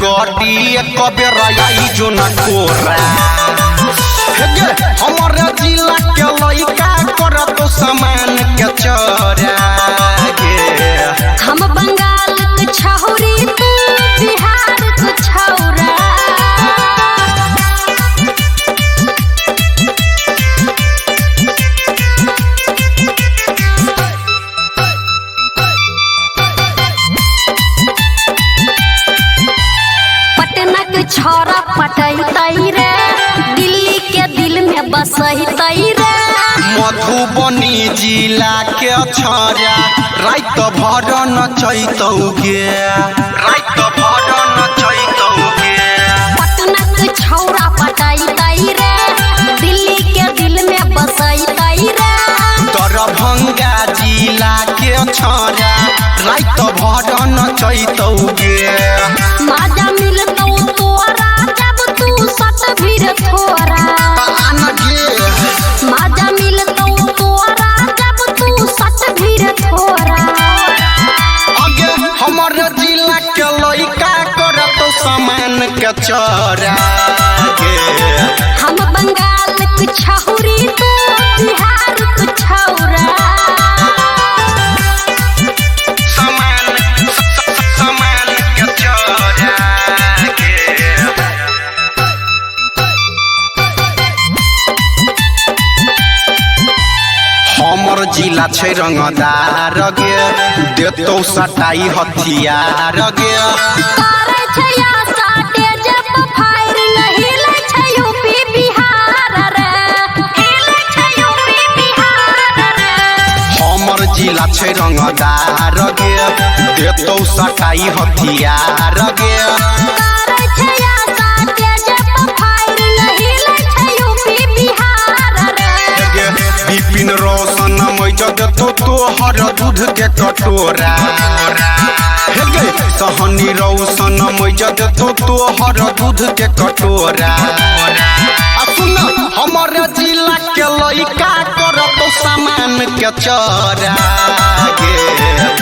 गोटी कबे रही जो न कोरा हमारे जिला के लइका कर तो सामान के चोरा हम बंगाल के छौरी तू बिहार के छौरा छोरा पटैतई रे दिल्ली के दिल में बसैतई रे मधुबनी जिला के छोरा रात भर नचैतौ गे रात भर नचैतौ गे पटना के छोरा पटैतई रे दिल्ली के दिल में बसैतई रे दरभंगा जिला के छोरा रात भर नचैतौ गे मजा मिलतौ थोड़ा मजा मिलतौ तोरा जब तू सच भीड़ थोड़ा आगे हमर जिला के लइका करतो सामान के चोरा हम बंगाल के छौरी तू बिहार के छौरा सामान के चोरा हमर जिला छै रंगदार गे देतौ सटाई हथियार गे करे छै आशा जब फायर नहीं ले छै यूपी बिहार रे हिले छै यूपी बिहार रे हमर जिला छै रंगदार गे देतौ सटाई हथियार गे करे छै आशा जब फायर नहीं ले छै यूपी बिहार रे बिपिन रोशन देतो तोहर दूध के कटोरा सहनी रोशन देतो तोहर दूध के कटोरा सुन हमर जिला के लइका करतो सामान के चोरा गे